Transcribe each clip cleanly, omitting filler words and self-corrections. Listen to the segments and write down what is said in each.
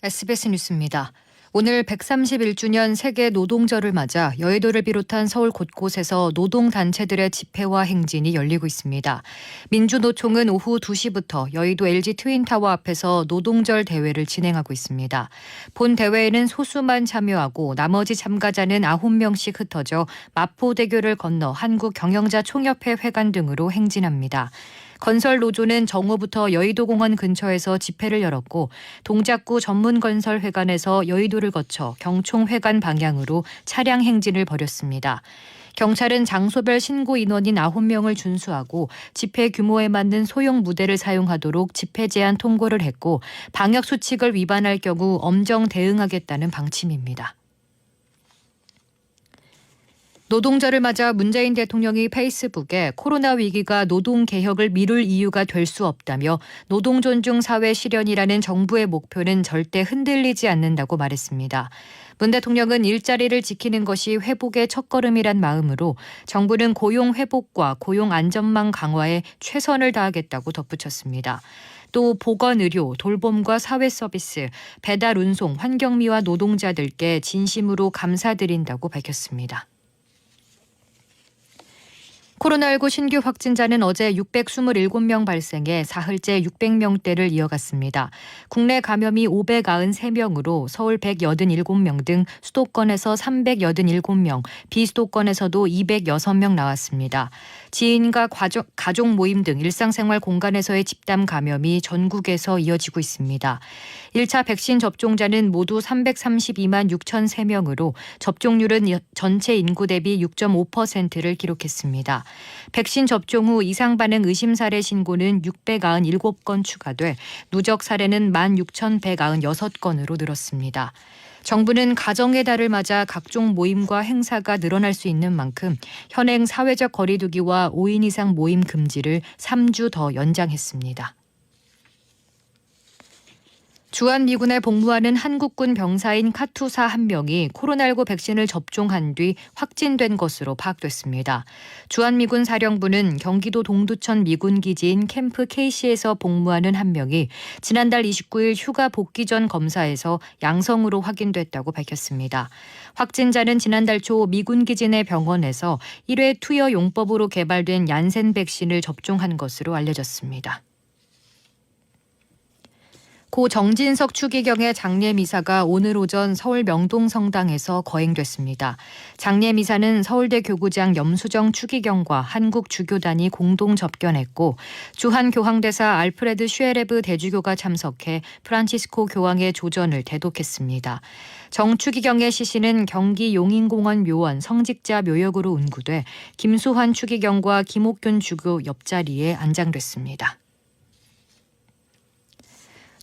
SBS 뉴스입니다. 오늘 131주년 세계 노동절을 맞아 여의도를 비롯한 서울 곳곳에서 노동단체들의 집회와 행진이 열리고 있습니다. 민주노총은 오후 2시부터 여의도 LG 트윈타워 앞에서 노동절 대회를 진행하고 있습니다. 본 대회에는 소수만 참여하고 나머지 참가자는 9명씩 흩어져 마포대교를 건너 한국경영자총협회 회관 등으로 행진합니다. 건설노조는 정오부터 여의도공원 근처에서 집회를 열었고 동작구 전문건설회관에서 여의도를 거쳐 경총회관 방향으로 차량 행진을 벌였습니다. 경찰은 장소별 신고 인원인 9명을 준수하고 집회 규모에 맞는 소형 무대를 사용하도록 집회 제한 통고를 했고 방역수칙을 위반할 경우 엄정 대응하겠다는 방침입니다. 노동절을 맞아 문재인 대통령이 페이스북에 코로나 위기가 노동개혁을 미룰 이유가 될 수 없다며 노동존중 사회 실현이라는 정부의 목표는 절대 흔들리지 않는다고 말했습니다. 문 대통령은 일자리를 지키는 것이 회복의 첫걸음이란 마음으로 정부는 고용 회복과 고용 안전망 강화에 최선을 다하겠다고 덧붙였습니다. 또 보건 의료, 돌봄과 사회 서비스, 배달 운송, 환경미화 노동자들께 진심으로 감사드린다고 밝혔습니다. 코로나19 신규 확진자는 어제 627명 발생해 사흘째 600명대를 이어갔습니다. 국내 감염이 593명으로 서울 187명 등 수도권에서 387명, 비수도권에서도 206명 나왔습니다. 지인과 가족 모임 등 일상생활 공간에서의 집단 감염이 전국에서 이어지고 있습니다. 1차 백신 접종자는 모두 332만 6,003명으로 접종률은 전체 인구 대비 6.5%를 기록했습니다. 백신 접종 후 이상 반응 의심 사례 신고는 697건 추가돼 누적 사례는 16,196건으로 늘었습니다. 정부는 가정의 달을 맞아 각종 모임과 행사가 늘어날 수 있는 만큼 현행 사회적 거리 두기와 5인 이상 모임 금지를 3주 더 연장했습니다. 주한미군에 복무하는 한국군 병사인 카투사 1명이 코로나19 백신을 접종한 뒤 확진된 것으로 파악됐습니다. 주한미군 사령부는 경기도 동두천 미군기지인 캠프 K시에서 복무하는 1명이 지난달 29일 휴가 복귀 전 검사에서 양성으로 확인됐다고 밝혔습니다. 확진자는 지난달 초 미군기지 내 병원에서 1회 투여 용법으로 개발된 얀센 백신을 접종한 것으로 알려졌습니다. 고 정진석 추기경의 장례미사가 오늘 오전 서울 명동성당에서 거행됐습니다. 장례미사는 서울대 교구장 염수정 추기경과 한국주교단이 공동 접견했고 주한 교황대사 알프레드 슈에레브 대주교가 참석해 프란치스코 교황의 조전을 대독했습니다. 정 추기경의 시신은 경기 용인공원 묘원 성직자 묘역으로 운구돼 김수환 추기경과 김옥균 주교 옆자리에 안장됐습니다.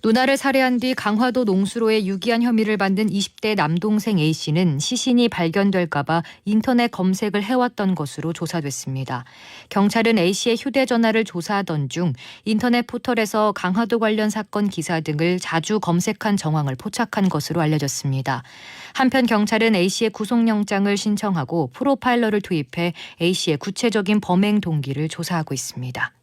누나를 살해한 뒤 강화도 농수로에 유기한 혐의를 받는 20대 남동생 A씨는 시신이 발견될까 봐 인터넷 검색을 해왔던 것으로 조사됐습니다. 경찰은 A씨의 휴대전화를 조사하던 중 인터넷 포털에서 강화도 관련 사건 기사 등을 자주 검색한 정황을 포착한 것으로 알려졌습니다. 한편 경찰은 A씨의 구속영장을 신청하고 프로파일러를 투입해 A씨의 구체적인 범행 동기를 조사하고 있습니다.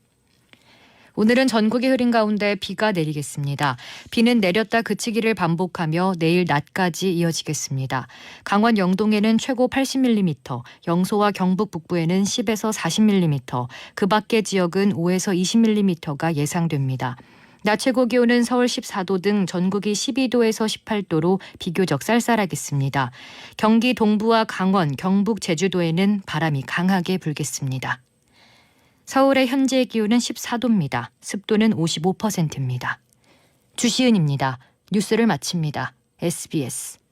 오늘은 전국이 흐린 가운데 비가 내리겠습니다. 비는 내렸다 그치기를 반복하며 내일 낮까지 이어지겠습니다. 강원 영동에는 최고 80mm, 영서와 경북 북부에는 10에서 40mm, 그 밖의 지역은 5에서 20mm가 예상됩니다. 낮 최고 기온은 서울 14도 등 전국이 12도에서 18도로 비교적 쌀쌀하겠습니다. 경기 동부와 강원, 경북, 제주도에는 바람이 강하게 불겠습니다. 서울의 현재 기온은 14도입니다. 습도는 55%입니다. 주시은입니다. 뉴스를 마칩니다. SBS